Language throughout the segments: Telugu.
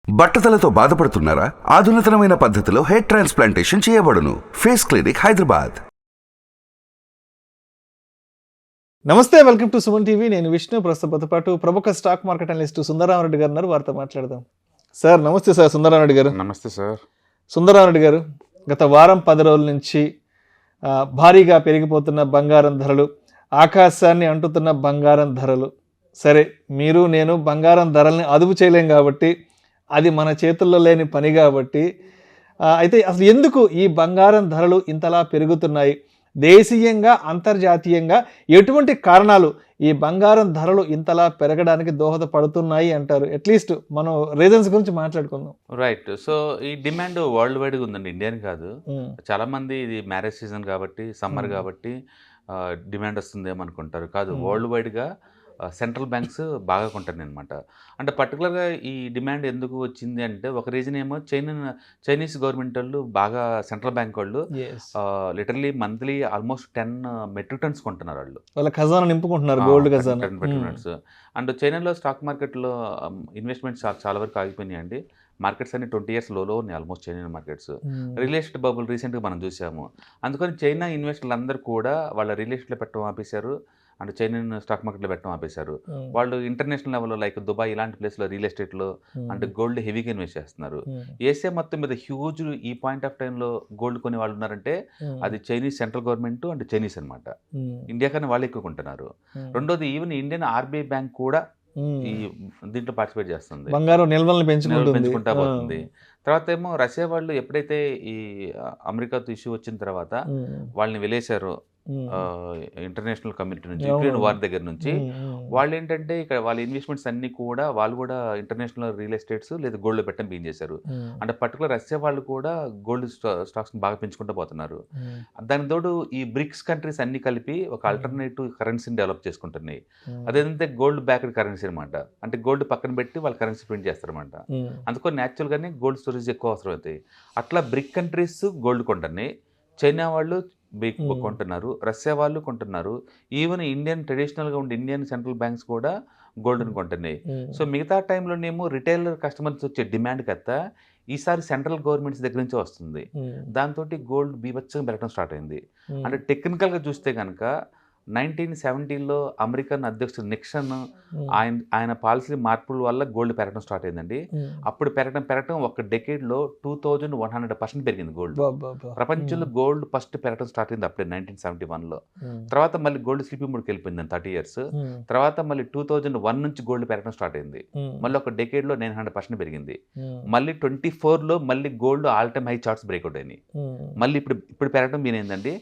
బట్టతలతో బాధపడుతున్నారా? ఆధునితనమైన పద్ధతిలో హెయిర్ ట్రాన్స్ప్లాంటేషన్ చేయబడును. Face clinic, Hyderabad. నమస్తే, వెల్కమ్ టు సుమన్ టీవీ. నేను విష్ణు. ప్రస్తుతంతో పాటు ప్రముఖ స్టాక్ మార్కెట్ అనలిస్ట్ సుందరరామరెడ్డి గారు ఉన్నారు. వారితో మాట్లాడదాం. సార్ నమస్తే. సార్ సుందరరామరెడ్డి గారు. నమస్తే సార్. సుందరరామరెడ్డి గారు, గత వారం 10 రోజుల నుంచి భారీగా పెరిగిపోతున్న బంగారం ధరలు, ఆకాశాన్ని అంటుతున్న బంగారం ధరలు. సరే, మీరు నేను బంగారం ధరల్ని అదుపు చేయలేం కాబట్టి, అది మన చేతుల్లో లేని పని కాబట్టి, అయితే అసలు ఎందుకు ఈ బంగారం ధరలు ఇంతలా పెరుగుతున్నాయి? దేశీయంగా, అంతర్జాతీయంగా ఎటువంటి కారణాలు ఈ బంగారం ధరలు ఇంతలా పెరగడానికి దోహదపడుతున్నాయి అంటారు? అట్లీస్ట్ మనం రీజన్స్ గురించి మాట్లాడుకుందాం. రైట్. సో ఈ డిమాండ్ వరల్డ్ వైడ్గా ఉందండి, ఇండియన్ కాదు. చాలా మంది ఇది మ్యారేజ్ సీజన్ కాబట్టి, సమ్మర్ కాబట్టి డిమాండ్ వస్తుందేమో అనుకుంటారు. కాదు, వరల్డ్ వైడ్గా సెంట్రల్ బ్యాంక్స్ బాగా కొంటాయి అనమాట. అంటే పర్టికులర్గా ఈ డిమాండ్ ఎందుకు వచ్చింది అంటే, ఒక రీజన్ ఏమో చైనీస్ గవర్నమెంట్ వాళ్ళు బాగా, సెంట్రల్ బ్యాంక్ వాళ్ళు literally monthly almost 10 metric tons కొంటున్నారు. వాళ్ళ ఖజానా నింపుకుంటున్నారు, గోల్డ్ ఖజానా. అండ్ చైనాలో స్టాక్ మార్కెట్లో ఇన్వెస్ట్మెంట్స్ చాలా వరకు ఆగిపోయినాయి అండి. మార్కెట్స్ అన్ని 20 years లోలో ఉన్నాయి almost China markets. Real estate bubble రీసెంట్గా మనం చూసాము. అందుకని చైనా ఇన్వెస్టర్లు అందరూ కూడా వాళ్ళ రియల్ ఎస్టేట్లో పెట్టడం ఆపేశారు, అండ్ చైనీన్ స్టాక్ మార్కెట్లో పెట్టడం ఆపేశారు. వాళ్ళు ఇంటర్నేషనల్ లెవెల్లో లైక్ దుబాయ్ ఇలాంటి ప్లేస్లో రియల్ ఎస్టేట్లో అంటే గోల్డ్ హెవీగా ఇన్వెస్ట్ చేస్తున్నారు. ఏషియా మొత్తం మీద హ్యూజ్ ఈ పాయింట్ ఆఫ్ టైంలో గోల్డ్ కొని వాళ్ళు ఉన్నారంటే అది Chinese central government and Chinese అనమాట. ఇండియా కన్నా వాళ్ళు ఎక్కువ కొంటున్నారు. రెండోది, ఈవెన్ ఇండియన్ ఆర్బీఐ బ్యాంక్ కూడా ఈ దీంట్లో పార్టిసిపేట్ చేస్తుంది, బంగారం నిల్వలను పెంచుకుంటా పోతుంది. తర్వాత ఏమో రష్యా వాళ్ళు ఎప్పుడైతే ఈ అమెరికాతో ఇష్యూ వచ్చిన తర్వాత వాళ్ళని వెలేశారో ఇంటర్నేషనల్ కమ్యూనిటీ నుంచి, యుక్రెయిన్ వార్ దగ్గర నుంచి, వాళ్ళు ఏంటంటే ఇక్కడ వాళ్ళ ఇన్వెస్ట్మెంట్స్ అన్ని కూడా వాళ్ళు కూడా ఇంటర్నేషనల్ రియల్ ఎస్టేట్స్ లేదా గోల్డ్లో పెట్టడం బిగిన్ చేశారు. అంటే పర్టికులర్ రష్యా వాళ్ళు కూడా గోల్డ్ స్టాక్స్ బాగా పెంచుకుంటూ పోతున్నారు. దాని తోడు ఈ బ్రిక్స్ కంట్రీస్ అన్ని కలిపి ఒక ఆల్టర్నేటివ్ కరెన్సీని డెవలప్ చేసుకుంటున్నాయి. అదేంటంటే గోల్డ్ బ్యాక్డ్ కరెన్సీ అనమాట. అంటే గోల్డ్ పక్కన పెట్టి వాళ్ళు కరెన్సీ ప్రింట్ చేస్తారనమాట. అందుకని న్యాచురల్గానే గోల్డ్ స్టోరేజ్ ఎక్కువ అవసరం అవుతాయి. అట్లా బ్రిక్ కంట్రీస్ గోల్డ్ కొంటున్నాయి, చైనా వాళ్ళు కొంటున్నారు, రష్యా వాళ్ళు కొంటున్నారు, ఈవెన్ ఇండియన్ ట్రెడిషనల్గా ఉండే ఇండియన్ సెంట్రల్ బ్యాంక్స్ కూడా గోల్డ్ని కొంటున్నాయి. సో మిగతా టైంలోనేమో రిటైల్ కస్టమర్స్ వచ్చే డిమాండ్ కత్తా ఈసారి సెంట్రల్ గవర్నమెంట్స్ దగ్గర నుంచి వస్తుంది. దాంతో గోల్డ్ బీభత్సంగా పెరగడం స్టార్ట్ అయింది. అంటే టెక్నికల్గా చూస్తే కనుక 1970లో అమెరికన్ అధ్యక్షుడు నిక్సన్ ఆయన పాలసీ మార్పుల వల్ల గోల్డ్ పెరగడం స్టార్ట్ అయిందండి. అప్పుడు పెరగడం ఒక డెకేడ్లో 2100% పెరిగింది గోల్డ్. ప్రపంచంలో గోల్డ్ ఫస్ట్ పెరగడం స్టార్ట్ అయింది అప్పుడే 1971లో. తర్వాత మళ్ళీ గోల్డ్ స్లీపింగ్ మూడ్కి వెళ్ళిపోయింది 30 years. తర్వాత మళ్ళీ 2001 నుంచి గోల్డ్ పెరగడం స్టార్ట్ అయింది. మళ్ళీ ఒక డెకేడ్లో 900% పెరిగింది. మళ్ళీ 24లో మళ్ళీ gold all time high charts breakout అయినాయి. మళ్ళీ ఇప్పుడు పెరగడం మీనేందండి,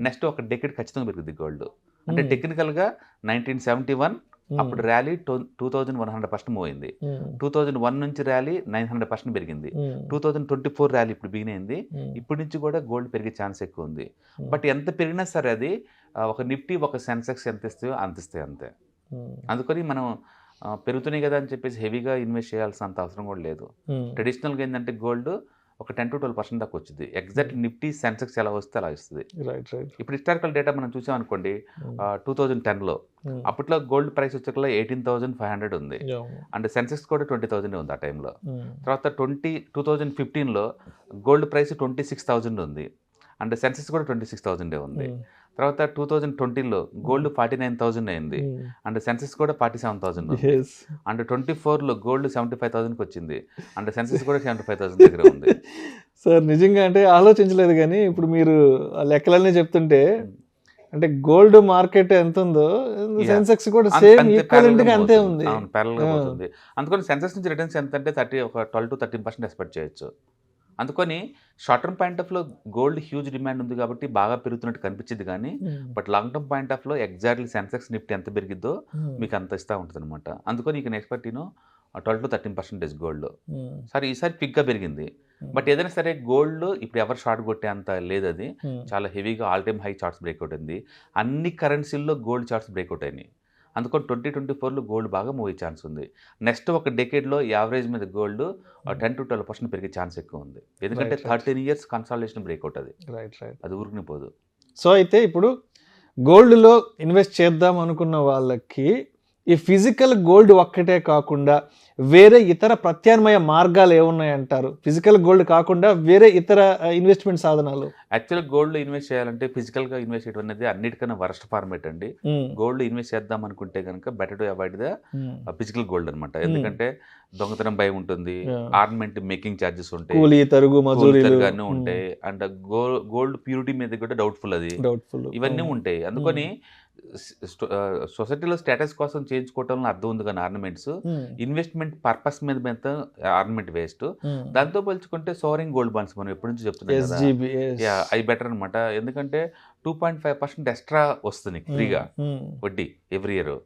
నెక్స్ట్ ఒక డెకేడ్ ఖచ్చితంగా పెరుగుతుంది గోల్డ్. అంటే టెక్నికల్గా 1971 అప్పుడు ర్యాలీ 2100% మూవ్ అయింది. 2001 నుంచి ర్యాలీ 900% పెరిగింది. 2024 ర్యాలీ ఇప్పుడు బిగిన్ అయింది. ఇప్పటి నుంచి కూడా గోల్డ్ పెరిగే ఛాన్స్ ఎక్కువ ఉంది. బట్ ఎంత పెరిగినా సరే అది ఒక నిఫ్టీ, ఒక సెన్సెక్స్ ఎంత ఇస్తాయో అంతిస్తాయి అంతే. అందుకని మనం పెరుగుతున్నాయి కదా అని చెప్పేసి హెవీగా ఇన్వెస్ట్ చేయాల్సినంత అవసరం కూడా లేదు. ట్రెడిషనల్గా ఏంటంటే గోల్డ్ ఒక 10 to 12% దాకా వచ్చింది. ఎగ్జాక్ట్ నిఫ్టీ సెన్సెక్స్ ఎలా వస్తే అలా ఇస్తుంది. ఇప్పుడు హిస్టారికల్ డేటా మనం చూసాం అనుకోండి, 2010లో అప్పట్లో గోల్డ్ ప్రైస్ వచ్చేకల్లా 18,500 ఉంది, అండ్ సెన్సెక్స్ కూడా 20,000 ఉంది ఆ టైంలో. తర్వాత 2015లో గోల్డ్ ప్రైస్ 26,000 ఉంది, అండ్ సెన్సెక్స్ కూడా 26,000 ఉంది. తర్వాత 2020లో గోల్డ్ 49,000 అయింది, అండ్ సెన్సెక్స్ కూడా 47,000 ఉంది. అండ్ 24లో గోల్డ్ 75,000కి వచ్చింది, అండ్ సెన్సెక్స్ కూడా 75,000 దగ్గర ఉంది. సార్ నిజంగా అంటే ఆలోచించలేదు, కానీ ఇప్పుడు మీరు లెక్కలన్నీ చెప్తుంటే అంటే గోల్డ్ మార్కెట్ ఎంత ఉందో సెన్సెక్స్ కూడా సేమ్ ఈక్వలెంట్ గా అంతే ఉంది, ప్యారల్గా పోతుంది. అందుకని సెన్సెక్స్ నుంచి రిటర్న్స్ ఎంత అంటే 12 to 13% ఎక్స్పెక్ట్ చేయొచ్చు. అందుకని షార్ట్ టర్మ్ పాయింట్ ఆఫ్లో గోల్డ్ హ్యూజ్ డిమాండ్ ఉంది కాబట్టి బాగా పెరుగుతున్నట్టు కనిపించింది, కానీ బట్ లాంగ్ టర్మ్ పాయింట్ ఆఫ్లో ఎగ్జాక్ట్లీ సెన్సెక్స్ నిఫ్టీ ఎంత పెరిగిద్దో మీకు అంత ఇస్తూ ఉంటుంది అనమాట. అందుకని ఇక ఎక్స్పెక్ట్ 12 to 13% గోల్డ్. సరే ఈసారి పిక్గా పెరిగింది, బట్ ఏదైనా సరే గోల్డ్ ఇప్పుడు ఎవరు షార్ట్ కొట్టే అంత లేదు, అది చాలా హెవీగా all time high charts breakout అయింది. అన్ని కరెన్సీల్లో గోల్డ్ చార్ట్స్ బ్రేక్అవుట్ అయినాయి. అందుకని 2024లో గోల్డ్ బాగా మూవ్ అయ్యే ఛాన్స్ ఉంది. నెక్స్ట్ ఒక డెకేడ్లో యావరేజ్ మీద గోల్డ్ 10 to 12% పెరిగే ఛాన్స్ ఎక్కువ ఉంది. ఎందుకంటే 13 years కన్సాలిడేషన్ బ్రేక్అవుట్ అది. అది ఊరికి పోదు. సో అయితే ఇప్పుడు గోల్డ్లో ఇన్వెస్ట్ చేద్దాం అనుకున్న వాళ్ళకి ఈ ఫిజికల్ గోల్డ్ ఒక్కటే కాకుండా వేరే ఇతర ప్రత్యామ్నాయ మార్గాలు ఏమున్నాయంటారు? ఫిజికల్ గోల్డ్ కాకుండా వేరే ఇతర ఇన్వెస్ట్మెంట్ సాధనాలు. యాక్చువల్ గోల్డ్ ఇన్వెస్ట్ చేయాలంటే ఫిజికల్ గా ఇన్వెస్ట్ చేయడం అనేది అన్నిటికన్నా వరస్ట్ ఫార్మేట్ అండి. గోల్డ్ ఇన్వెస్ట్ చేద్దాం అనుకుంటే కనుక better to avoid the physical gold అనమాట. ఎందుకంటే దొంగతనం భయం ఉంటుంది, ఆర్నమెంట్ మేకింగ్ ఛార్జెస్ ఉంటాయి, కూలీ తరుగు మజూరీలు ఉంటాయి, అండ్ గోల్డ్ ప్యూరిటీ మీద కూడా డౌట్ఫుల్, అది ఇవన్నీ ఉంటాయి. అందుకని సొసైటీలో స్టేటస్ కోసం చేయించుకోవటంలో అర్థం ఉంది కానీ ఆర్నమెంట్స్ ఇన్వెస్ట్మెంట్ పర్పస్ మీద ఆర్నమెంట్ వేస్ట్. దాంతో పోల్చుకుంటే సోవరింగ్ గోల్డ్ బాండ్స్ మనం ఎప్పటి నుంచి చెప్తున్నాం కదా, అవి బెటర్ అనమాట. ఎందుకంటే 2.5% ఎక్స్ట్రా వస్తుంది ఫ్రీగా వడ్డీ ఎవ్రీ ఇయర్.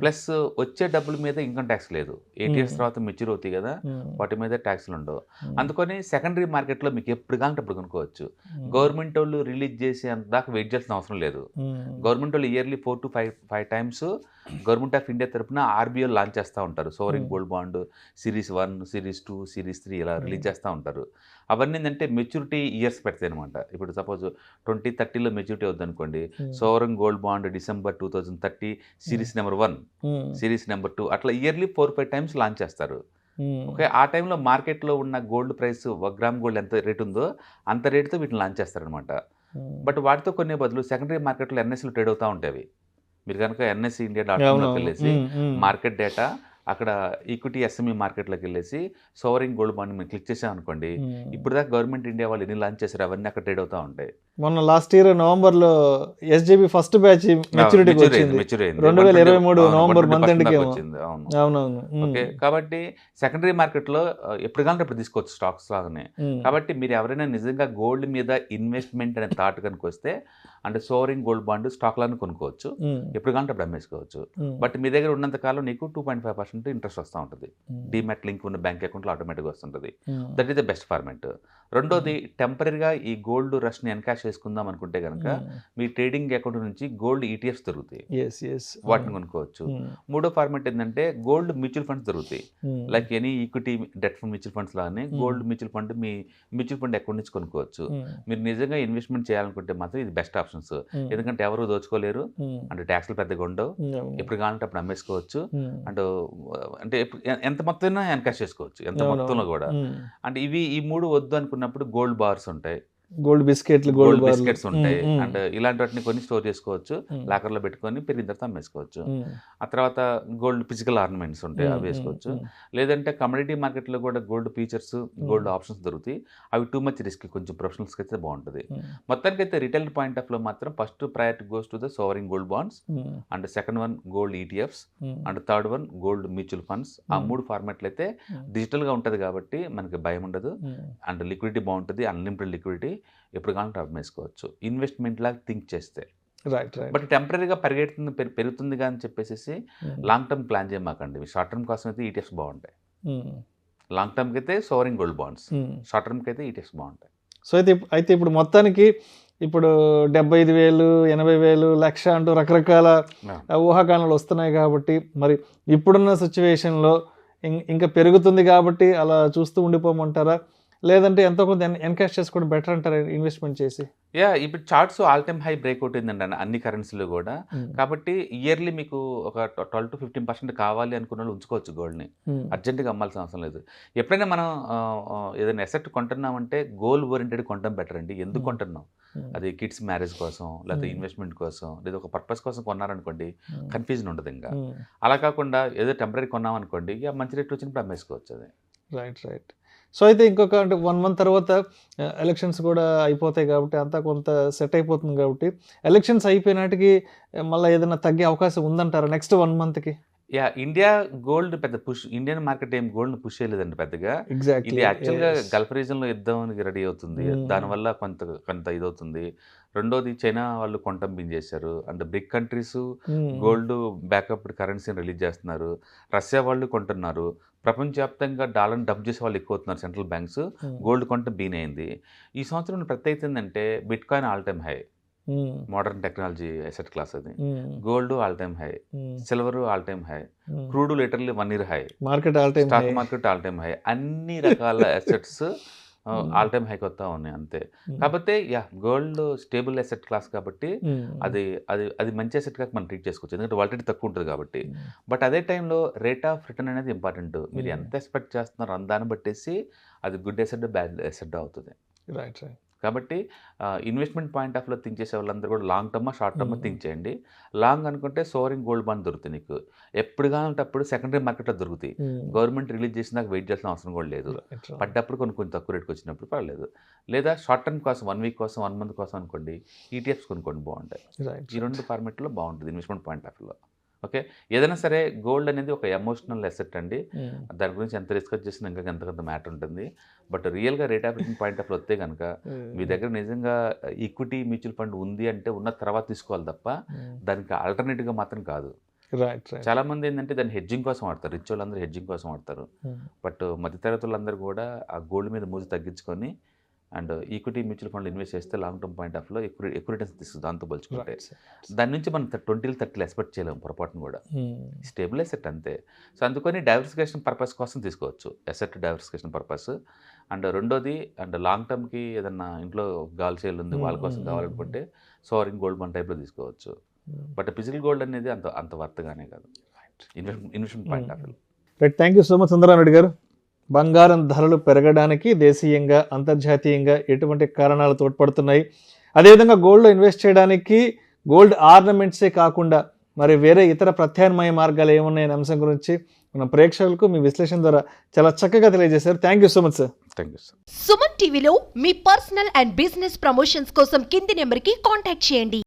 ప్లస్ వచ్చే డబ్బుల మీద ఇన్కమ్ ట్యాక్స్ లేదు. 8 years తర్వాత మెచ్యూర్ అవుతాయి కదా, వాటి మీద ట్యాక్స్లు ఉండవు. అందుకని సెకండరీ మార్కెట్లో మీకు ఎప్పుడు కావాలంటే అప్పుడు కొనుక్కోవచ్చు. గవర్నమెంట్ వాళ్ళు రిలీజ్ చేసే అంత దాకా వెయిట్ చేయాల్సిన అవసరం లేదు. గవర్నమెంట్ వాళ్ళు yearly 4 to 5 times government of India తరఫున ఆర్బీఐ లాంచ్ చేస్తూ ఉంటారు. Sovereign gold bond series 1, series 2, series 3 ఇలా రిలీజ్ చేస్తూ ఉంటారు. అవన్నీ ఏంటంటే మెచ్యూరిటీ ఇయర్స్ పెడతాయి అనమాట. ఇప్పుడు సపోజ్ 2030లో మెచ్యూరిటీ అవుతుంది అనుకోండి, sovereign gold bond December 2030 series number 1, series number 2 అట్లా ఇయర్లీ 4-5 times లాంచ్ చేస్తారు. ఓకే, ఆ టైంలో మార్కెట్లో ఉన్న గోల్డ్ ప్రైస్ 1 గ్రామ్ గోల్డ్ ఎంత రేట్ ఉందో అంత రేటుతో వీటిని లాంచ్ చేస్తారనమాట. బట్ వాటితో కొనే బదులు సెకండరీ మార్కెట్లో ఎన్ఎస్లు ట్రేడ్ అవుతూ ఉంటాయి. మీరు కనుక NSE.India.comలోకి వెళ్ళేసి మార్కెట్ డేటా, అక్కడ ఈక్విటీ SME మార్కెట్లోకి వెళ్ళేసి సోవరింగ్ గోల్డ్ బాండ్ మీరు క్లిక్ చేసాం అనుకోండి, ఇప్పుడు దాకా గవర్నమెంట్ ఇండియా వాళ్ళు ఎన్ని లాంచ్ చేశారు అవన్నీ అక్కడ ట్రేడ్ అవుతూ ఉంటాయి. మొన్న లాస్ట్ ఇయర్ నవంబర్లో SJB ఫస్ట్ బ్యాచ్ మెచ్యూరిటీ వచ్చింది 2023 నవంబర్ మంత్ ఎండ్కి వచ్చింది. అవునవును. ఓకే, కాబట్టి సెకండరీ మార్కెట్లో ఎప్పుడు కావాలంటే అప్పుడు తీసుకోవచ్చు స్టాక్స్ లాగానే. కాబట్టి మీరు ఎవరైనా నిజంగా గోల్డ్ మీద ఇన్వెస్ట్మెంట్ అనే థాట్ కనుక వస్తే అంటే సోవరింగ్ గోల్డ్ బాండ్ స్టాక్ లాగా కొనుక్కోవచ్చు, ఎప్పుడు కావాలంటే అప్పుడు అమ్మేసుకోవచ్చు. బట్ మీ దగ్గర ఉన్నంత కాలం నీకు 2.5% ఇంట్రెస్ట్ వస్తూ ఉంటుంది. డిమాట్ లింక్ ఉన్న బ్యాంక్ అకౌంట్లో ఆటోమేటిక్గా వస్తుంటుంది. That is the best format. రెండోది, టెంపరీగా ఈ గోల్డ్ రష్ని ఎన్కాష్ చేసుకుందాం అనుకుంటే కనుక మీ ట్రేడింగ్ అకౌంట్ నుంచి గోల్డ్ ETFs దొరుకుతాయి, వాటిని కొనుక్కోవచ్చు. మూడో ఫార్మేట్ ఏంటంటే గోల్డ్ మ్యూచువల్ ఫండ్స్ దొరుకుతాయి. Like any equity debt fund mutual funds లాగానే గోల్డ్ మ్యూచువల్ ఫండ్ మీ మ్యూచువల్ ఫండ్ అకౌంట్ నుంచి కొనుక్కోవచ్చు. మీరు నిజంగా ఇన్వెస్ట్మెంట్ చేయాలనుకుంటే మాత్రం ఇది బెస్ట్ ఆప్షన్స్. ఎందుకంటే ఎవరు దోచుకోలేరు, అంటే ట్యాక్స్లు పెద్దగా ఉండవు, ఎప్పుడు కావాలంటే అప్పుడు అమ్మేసుకోవచ్చు. అంటే ఎంత మొత్తం ఎన్కాష్ చేసుకోవచ్చు, ఎంత మొత్తంలో కూడా. అంటే ఈ 3 వద్దు అనుకున్నప్పుడు గోల్డ్ బార్స్ ఉంటాయి, గోల్డ్ బిస్కెట్స్ ఉంటాయి, అండ్ ఇలాంటి వాటిని కొన్ని స్టోర్ చేసుకోవచ్చు, లాకర్లో పెట్టుకొని పెరిగిన తర్వాత అమ్మేసుకోవచ్చు. ఆ తర్వాత గోల్డ్ ఫిజికల్ ఆర్నమెంట్స్ ఉంటాయి, అవి వేసుకోవచ్చు. లేదంటే కమోడిటీ మార్కెట్లో కూడా గోల్డ్ ఫీచర్స్, గోల్డ్ ఆప్షన్స్ దొరుకుతాయి. అవి టూ మచ్ రిస్క్, కొంచెం ప్రొఫెషనల్స్కి అయితే బాగుంటుంది. మొత్తానికి అయితే రిటైల్ పాయింట్ ఆఫ్ లో మాత్రం first priority goes to the sovereign gold bonds, and second one gold ETFs, and third one gold mutual funds. ఆ 3 ఫార్మాట్లు అయితే డిజిటల్గా ఉంటుంది కాబట్టి మనకి భయం ఉండదు, అండ్ లిక్విడిటీ బాగుంటుంది, అన్లిమిటెడ్ లిక్విడిటీ, ఎప్పుడు కావాలంటే అమ్మేసుకోవచ్చు ఇన్వెస్ట్మెంట్ లాగా థింక్ చేస్తే. బట్ టెంపరీగా పెరుగుతుంది అని చెప్పేసి లాంగ్ టర్మ్ ప్లాన్ చేయమాకండి. షార్ట్ టర్మ్ కోసం అయితే ETFs బాగుంటాయి, లాంగ్ టర్మ్కి అయితే సోవరింగ్ గోల్డ్ బాండ్స్, షార్ట్ టర్మ్కి అయితే ETFs బాగుంటాయి. సో అయితే ఇప్పుడు మొత్తానికి ఇప్పుడు 75,000, 80,000, లక్ష అంటూ రకరకాల ఊహాగానాలు వస్తున్నాయి కాబట్టి మరి ఇప్పుడున్న సిచ్యువేషన్లో ఇంకా పెరుగుతుంది కాబట్టి అలా చూస్తూ ఉండిపోమంటారా, లేదంటే ఎంతో కొంత ఎన్కాష్ చేసుకోవడం బెటర్ అంటారా ఇన్వెస్ట్మెంట్ చేసి? ఇప్పుడు charts all time high breakout అయిందండి అన్ని కరెన్సీలు కూడా. కాబట్టి ఇయర్లీ మీకు ఒక 12 to 15% కావాలి అనుకున్న వాళ్ళు ఉంచుకోవచ్చు గోల్డ్ని, అర్జెంటుగా అమ్మాల్సిన అవసరం లేదు. ఎప్పుడైనా మనం ఏదైనా ఎసెట్ కొంటున్నామంటే గోల్ ఓరియంటెడ్ కొంటాం బెటర్ అండి. ఎందుకు కొంటున్నాం, అది కిడ్స్ మ్యారేజ్ కోసం, లేకపోతే ఇన్వెస్ట్మెంట్ కోసం, లేదా ఒక పర్పస్ కోసం కొన్నారనుకోండి, కన్ఫ్యూజన్ ఉండదు. ఇంకా అలా కాకుండా ఏదో టెంపరీ కొన్నాం అనుకోండి, ఇక మంచి రేట్ వచ్చినప్పుడు అమ్మేసుకోవచ్చు. అది రైట్. సో అయితే ఇంకొక అంటే 1 month తర్వాత ఎలక్షన్స్ కూడా అయిపోతాయి కాబట్టి అంతా కొంత సెట్ అయిపోతుంది కాబట్టి ఎలక్షన్స్ అయిపోయినాటికి మళ్ళీ ఏదైనా తగ్గే అవకాశం ఉందంటారా నెక్స్ట్ 1 monthకి? ఇండియా గోల్డ్ పెద్ద పుష్, ఇండియన్ మార్కెట్ ఏం గోల్డ్ పుష్ చేయలేదండి పెద్దగా. ఇది యాక్చువల్గా గల్ఫ్ రీజన్లో యుద్ధానికి రెడీ అవుతుంది, దానివల్ల కొంత ఇదవుతుంది. రెండోది చైనా వాళ్ళు కొంటం చేశారు, and big countries gold backup కరెన్సీని రిలీజ్ చేస్తున్నారు. రష్యా వాళ్ళు కొంటున్నారు, ప్రపంచవ్యాప్తంగా డాలర్ని డంప్ చేసే వాళ్ళు ఎక్కువ అవుతున్నారు, సెంట్రల్ బ్యాంక్స్. గోల్డ్ కొంట బీన్ అయింది. ఈ సంవత్సరం ప్రత్యేకత ఏంటంటే bitcoin all time high, modern technology asset class అది. Gold all time high, silver all time high, crude literally 1 year high, market all time stock market all time high. అన్ని రకాల అసెట్స్ ఆల్ టైమ్ హైక్ అవుతా ఉన్నాయి అంతే. కాకపోతే గోల్డ్ స్టేబుల్ అసెట్ క్లాస్ కాబట్టి అది అది అది మంచి అసెట్గా మనం ట్రీట్ చేసుకోవచ్చు, ఎందుకంటే వాలిడిటీ తక్కువ ఉంటుంది కాబట్టి. బట్ అదే టైంలో రేట్ ఆఫ్ రిటర్న్ అనేది ఇంపార్టెంట్. మీరు ఎంత ఎక్స్పెక్ట్ చేస్తున్నారో దాన్ని బట్టేసి అది గుడ్ అసెట్ బ్యాడ్ అసెట్ అవుతుంది. Right right. కాబట్టి ఇన్వెస్ట్మెంట్ పాయింట్ ఆఫ్లో థింక్ చేసే వాళ్ళందరూ కూడా long term short term think చేయండి. లాంగ్ అనుకుంటే సోరింగ్ గోల్డ్ బాండ్ దొరుకుతాయి నీకు, ఎప్పుడు కావాలంటప్పుడు సెకండరీ మార్కెట్లో దొరుకుతాయి. గవర్నమెంట్ రిలీజ్ చేసినాక వెయిట్ చేయాల్సిన అవసరం కూడా లేదు. పడ్డప్పుడు కొంచెం తక్కువ రేట్కి వచ్చినప్పుడు పర్లేదు. లేదా షార్ట్ టర్మ్ కోసం 1 వీక్ కోసం 1 మంత్ కోసం అనుకోండి, ఈటీఎఫ్స్ కొనుక్కోండి, బాగుంటాయి. ఈ 2 ఫార్మెట్లో బాగుంటుంది ఇన్వెస్ట్మెంట్ పాయింట్ ఆఫ్ వ్యూలో. ఓకే, ఏదైనా సరే గోల్డ్ అనేది ఒక ఎమోషనల్ అసెట్ అండి. దాని గురించి ఎంత రిస్క్ చేసినా ఇంకా ఎంతకంత మ్యాటర్ ఉంటుంది. బట్ రియల్గా rate of return point of వస్తే కనుక మీ దగ్గర నిజంగా ఈక్విటీ మ్యూచువల్ ఫండ్ ఉంది అంటే ఉన్న తర్వాత తీసుకోవాలి తప్ప దానికి ఆల్టర్నేటివ్గా మాత్రం కాదు. చాలా మంది ఏంటంటే దాన్ని హెడ్జింగ్ కోసం వాడతారు, రిచ్ వాళ్ళందరూ హెడ్జింగ్ కోసం వాడతారు. బట్ మధ్యతరగతి వాళ్ళందరూ కూడా ఆ గోల్డ్ మీద మూసి తగ్గించుకొని అండ్ ఈక్విటీ మ్యూచువల్ ఫండ్లో ఇన్వెస్ట్ చేస్తే లాంగ్ టర్మ్ పాయింట్ ఆఫ్లో ఎక్కువ రిటర్న్స్ తీస్తుంది. దాంతో పోల్చుకుంటే దాని నుంచి మనం 20-30 ఎక్స్పెక్ట్ చేయలేము పొరపాటును కూడా. స్టేబుల్ అసెట్ అంతే. సో అందుకని డైవర్సిఫికేషన్ పర్పస్ కోసం తీసుకోవచ్చు, అసెట్ డైవర్సిఫికేషన్ పర్పస్. అండ్ రెండోది అండ్ లాంగ్ టర్మ్కి ఏదన్నా ఇంట్లో గాల్ సేల్ ఉంది వాళ్ళ కోసం కావాలనుకుంటే సోరింగ్ గోల్డ్ బాండ్ టైప్లో తీసుకోవచ్చు. బట్ ఫిజికల్ గోల్డ్ అనేది అంత వర్త్గానే కాదు investment point of view. Right, thank you so much Sundara Reddy గారు. బంగారం ధరలు పెరగడానికి దేశీయంగా అంతర్జాతీయంగా ఎటువంటి కారణాలు తోడ్పడుతున్నాయి, అదేవిధంగా గోల్డ్లో ఇన్వెస్ట్ చేయడానికి గోల్డ్ ఆర్నమెంట్సే కాకుండా మరి వేరే ఇతర ప్రత్యామ్నాయ మార్గాలు ఏమున్నాయనే అంశం గురించి మన ప్రేక్షకులకు మీ విశ్లేషణ ద్వారా చాలా చక్కగా తెలియజేశారు. Thank you so much sir. Thank you sir. Suman టీవీలో మీ పర్సనల్ అండ్ బిజినెస్ ప్రమోషన్స్ కోసం కింది నెంబర్కి కాంటాక్ట్ చేయండి.